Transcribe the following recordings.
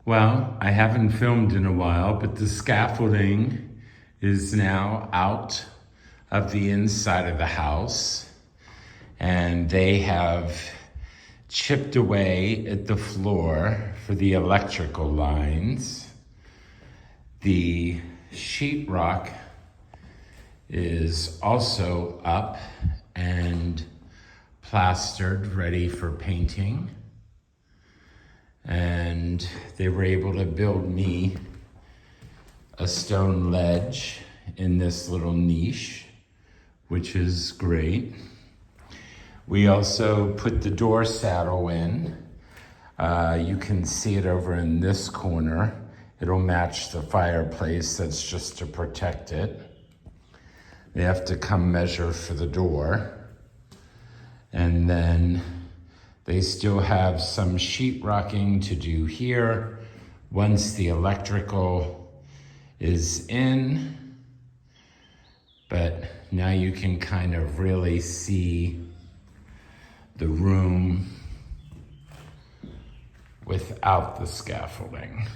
Well, I haven't filmed in a while, but the scaffolding is now out of the inside of the house, and they have chipped away at the floor for the electrical lines. The sheetrock is also up and plastered, ready for painting. And they were able to build me a stone ledge in this little niche, which is great. We also put the door saddle in. You can see it over in this corner. It'll match the fireplace, that's just to protect it. They have to come measure for the door. And then they still have some sheetrocking to do here. Once the electrical is in, but now you can kind of really see the room without the scaffolding.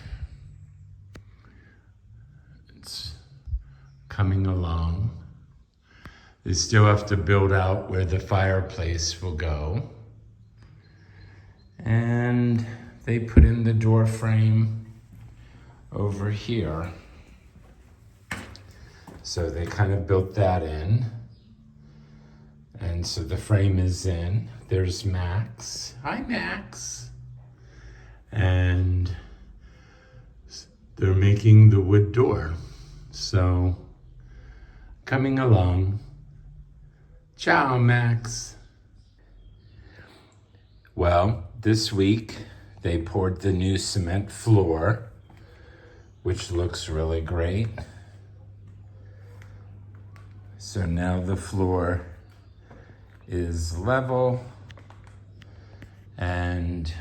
It's coming along. They still have to build out where the fireplace will go. And they put in the door frame over here. So they kind of built that in. And so the frame is in. There's Max. Hi, Max. And they're making the wood door. So coming along. Ciao, Max. Well, this week they poured the new cement floor, which looks really great. So now the floor is level and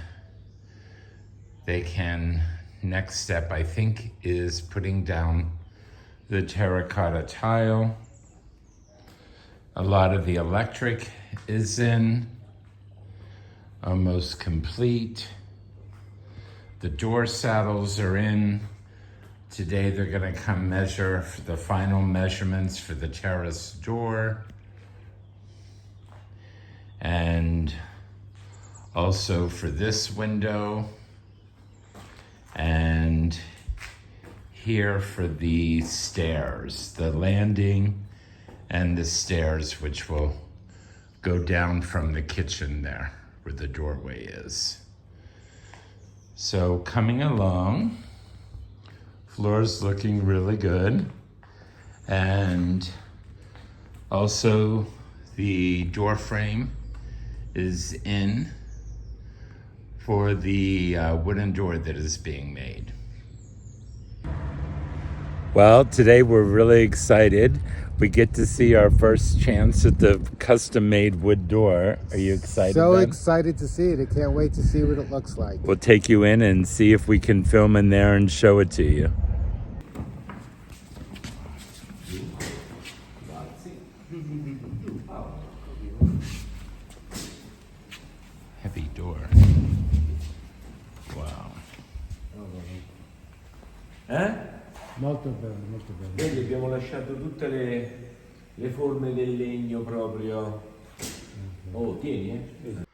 they can, next step I think is putting down the terracotta tile. A lot of the electric is in. Almost complete. The door saddles are in. Today they're gonna come measure for the final measurements for the terrace door. And also for this window. And here for the stairs, the landing and the stairs, which will go down from the kitchen there, where the doorway is. So coming along, floor's looking really good. And also the door frame is in for the wooden door that is being made. Well, today we're really excited. We get to see our first chance at the custom-made wood door. Are you excited? So Ben? excited to see it. I can't wait to see what it looks like. We'll take you in and see if we can film in there and show it to you. Heavy door. Wow. Eh? Molto bello, molto bello. Vedi, abbiamo lasciato tutte le forme del legno proprio. Oh, tieni, eh?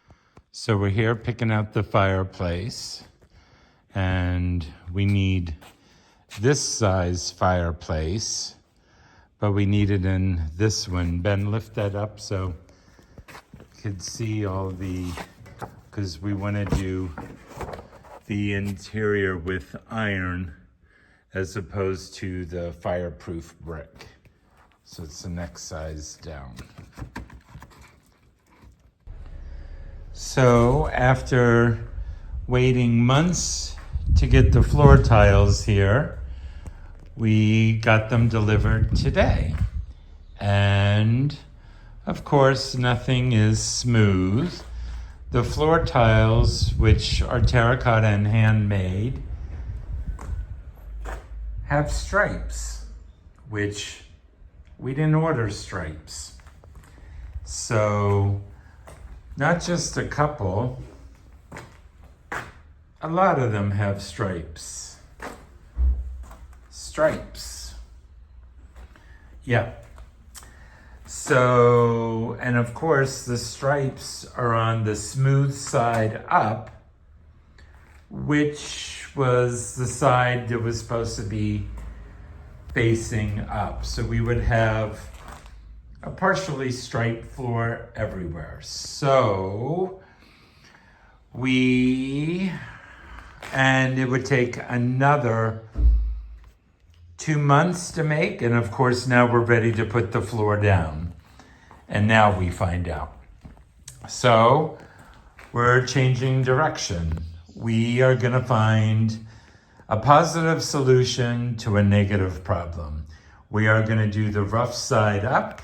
So we're here picking out the fireplace, and we need this size fireplace, but we need it in this one. Ben, lift that up so you can see all the, because we want to do the interior with iron as opposed to the fireproof brick. So it's the next size down. So after waiting months to get the floor tiles here, we got them delivered today. And of course, nothing is smooth. The floor tiles, which are terracotta and handmade, have stripes, which we didn't order stripes. So not just a couple, a lot of them have stripes. Stripes. Yeah. So, and of course the stripes are on the smooth side up, which was the side that was supposed to be facing up. So we would have a partially striped floor everywhere. So and it would take another 2 months to make. And of course, now we're ready to put the floor down. And now we find out. So we're changing direction. We are gonna find a positive solution to a negative problem. We are gonna do the rough side up.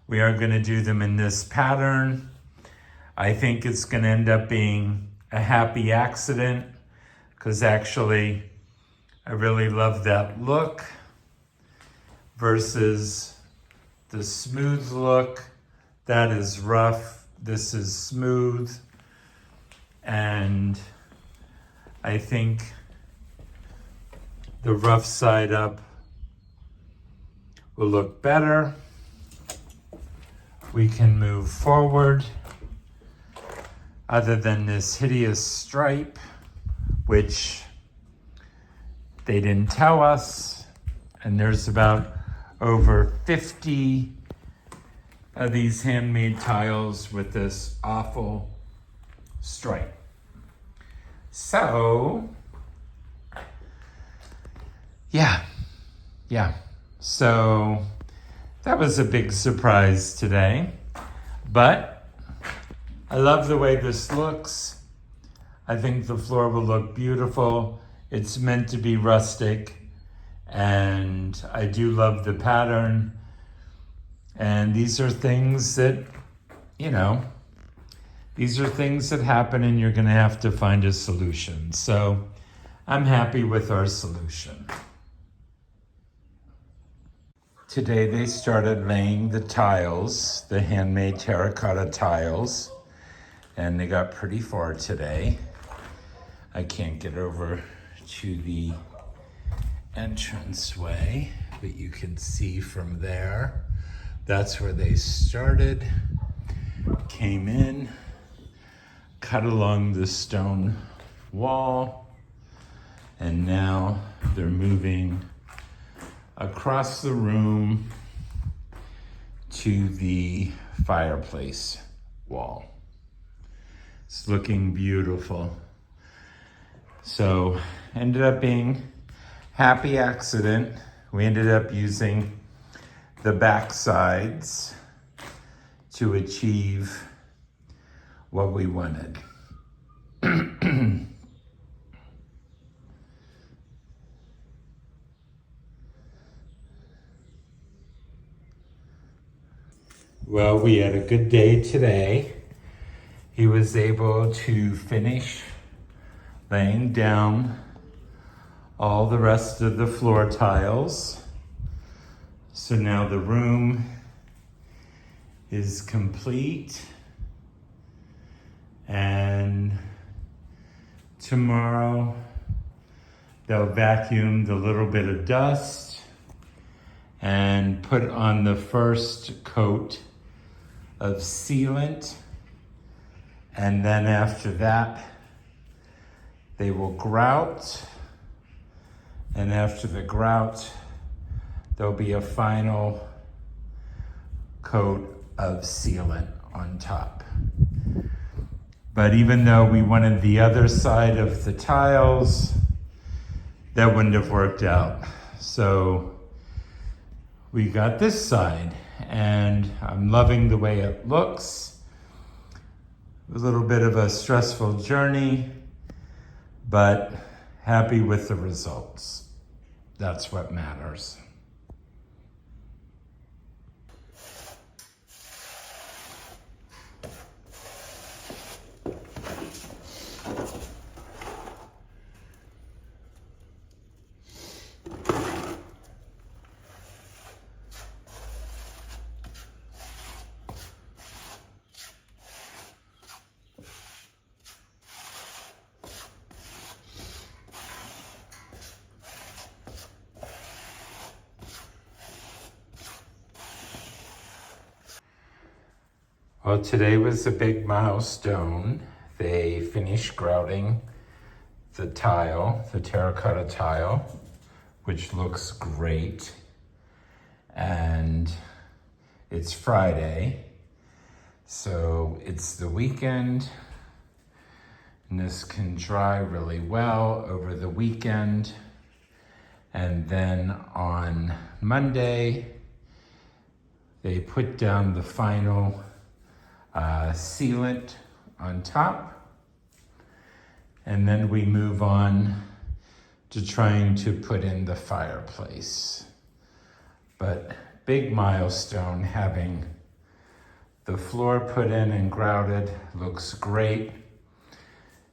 We are gonna do them in this pattern. I think it's gonna end up being a happy accident, because actually I really love that look versus the smooth look. That is rough, this is smooth. And I think the rough side up will look better. We can move forward. Other than this hideous stripe, which they didn't tell us, and there's about over 50 of these handmade tiles with this awful stripe. So, yeah. So that was a big surprise today, but I love the way this looks. I think the floor will look beautiful. It's meant to be rustic, and I do love the pattern. And these are things that, these are things that happen, and you're gonna have to find a solution. So I'm happy with our solution. Today they started laying the tiles, the handmade terracotta tiles, and they got pretty far today. I can't get over to the entranceway, but you can see from there, that's where they started, came in, cut along the stone wall, and now they're moving across the room to the fireplace wall. It's looking beautiful. So ended up being happy accident. We ended up using the back sides to achieve what we wanted. Well, we had a good day today. He was able to finish laying down all the rest of the floor tiles. So now the room is complete, and tomorrow they'll vacuum the little bit of dust and put on the first coat of sealant, and then after that they will grout, and after the grout there'll be a final coat of sealant on top. But even though we wanted the other side of the tiles, that wouldn't have worked out. So we got this side, and I'm loving the way it looks. A little bit of a stressful journey, but happy with the results. That's what matters. Well, today was a big milestone. They finished grouting the tile, the terracotta tile, which looks great. And it's Friday, so it's the weekend, and this can dry really well over the weekend. And then on Monday, they put down the final sealant on top, and then we move on to trying to put in the fireplace. But big milestone, having the floor put in and grouted. Looks great.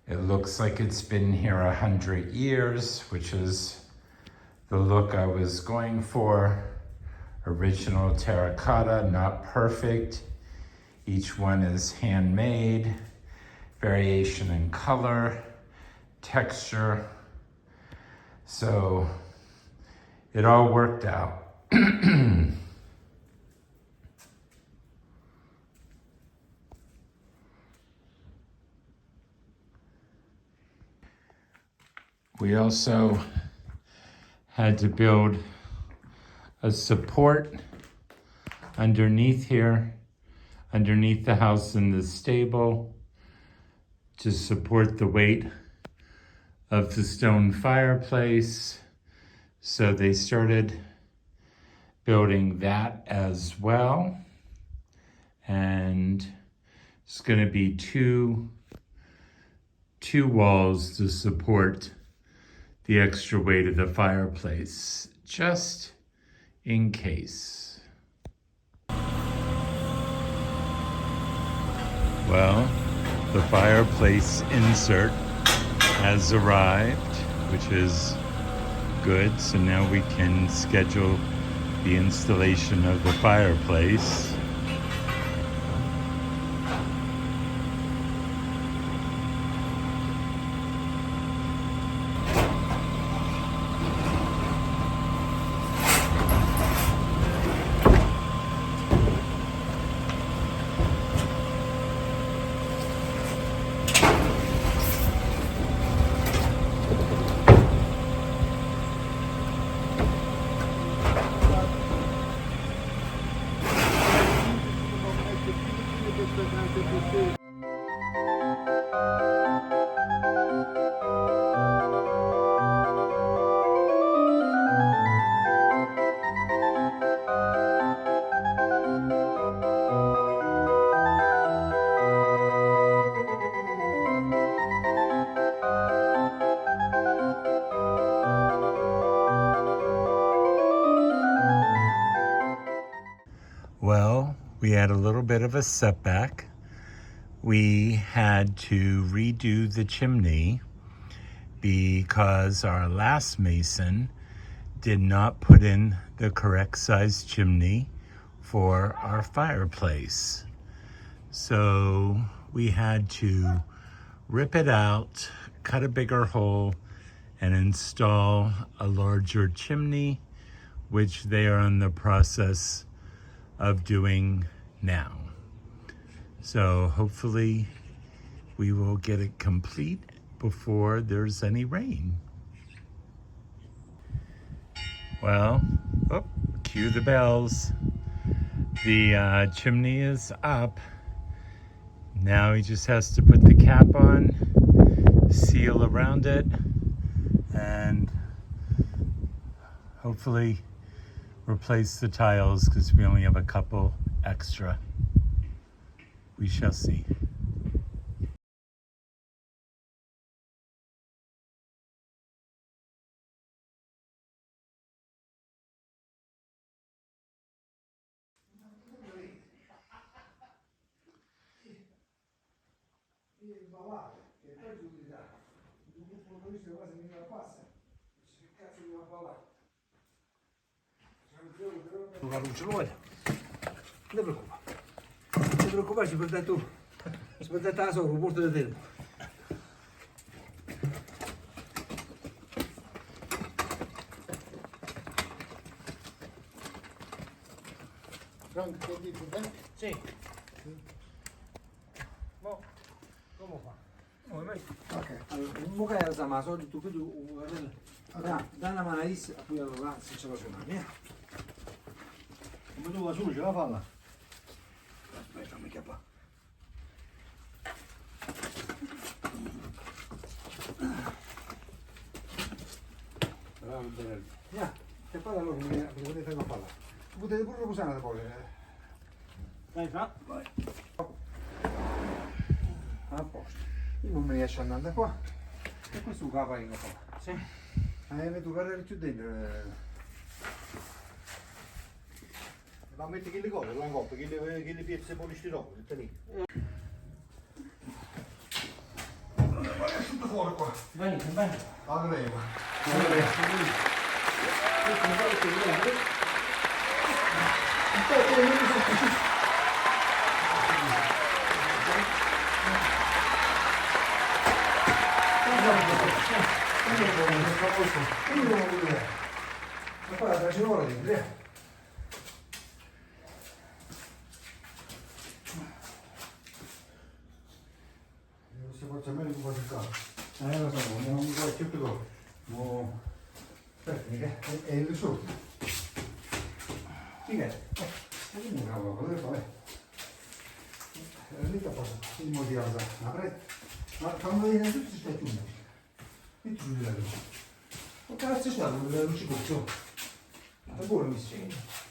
It looks like it's been here 100 years, which is the look I was going for. Original terracotta, not perfect. Each one is handmade. Variation in color, texture. So it all worked out. We also had to build a support underneath here, underneath the house in the stable, to support the weight of the stone fireplace. So they started building that as well. And it's going to be two walls to support the extra weight of the fireplace, just in case. Well, the fireplace insert has arrived, which is good. So now we can schedule the installation of the fireplace. Well, we had a little bit of a setback. We had to redo the chimney because our last mason did not put in the correct size chimney for our fireplace. So we had to rip it out, cut a bigger hole, and install a larger chimney, which they are in the process of doing now. So hopefully we will get it complete before there's any rain. Well, cue the bells. The chimney is up. Now he just has to put the cap on, seal around it, and hopefully replace the tiles because we only have a couple extra. We shall see. La luce lo vuoi? Non ti preoccupare. Non ti preoccupare, ci perdai tu. Ci perdai la sopra, un porto di tempo. Frank, che dici? Sì. Muka sama so tu kudu dana manais poi allora se ce la suonare. Come tu va su, ce la falla? Aspetta, mi chiappa. Bravo, bene. Ya, che palla allora mi potete fare una palla. Potete pure usare poi. Dai, fa. Vai. A posto. Io non mi riesco ad andare qua. E questo qua va in qua. Sì. Tu guarda più dentro. Ma metti che le cose, la coppa, che le pezze polistirolo, tutte lì. Tutto fuori qua. Vai, vai. Allora, Ma poi la tracciatura dentro, se faccio meglio un po' di caldo. lo so, non mi vuoi più più. No. Tecnica, è il sotto. Sì, che? Che mi cavolo, dove fai? Lì che posso, il motivo da aprire. Ma quando viene tutto si sta chiudendo. Metti giù la luce. Ma cazzo c'è la luce coccio? Ma pure mi segno.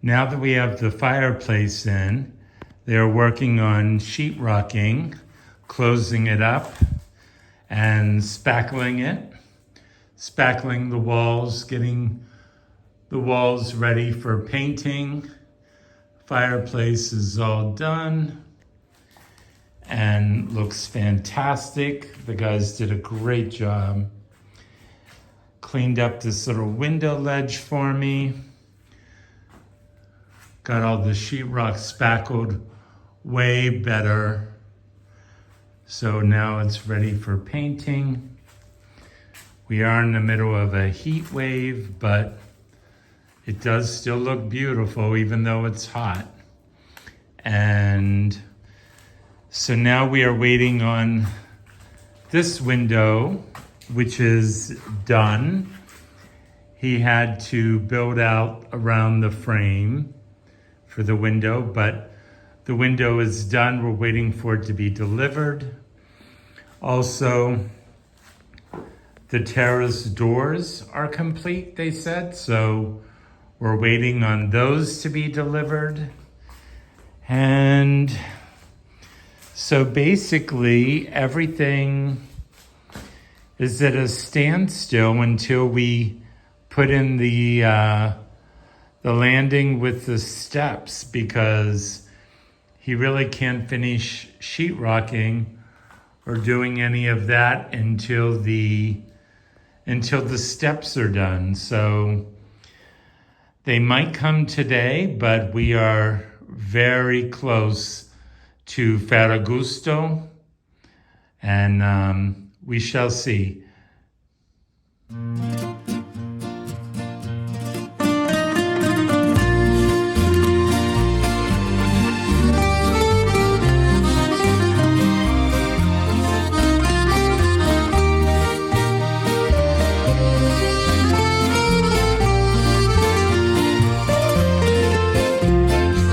Now that we have the fireplace in, they're working on sheetrocking, closing it up and spackling it, spackling the walls, getting the walls ready for painting. Fireplace is all done and looks fantastic. The guys did a great job. Cleaned up this little window ledge for me. Got all the sheetrock spackled way better. So now it's ready for painting. We are in the middle of a heat wave, but it does still look beautiful even though it's hot. And so now we are waiting on this window, which is done. He had to build out around the frame for the window, but the window is done. We're waiting for it to be delivered. Also, the terrace doors are complete, they said, so we're waiting on those to be delivered. And so basically everything is at a standstill until we put in the landing with the steps, because he really can't finish sheetrocking or doing any of that until the steps are done. So they might come today, but we are very close to Ferragosto, and we shall see.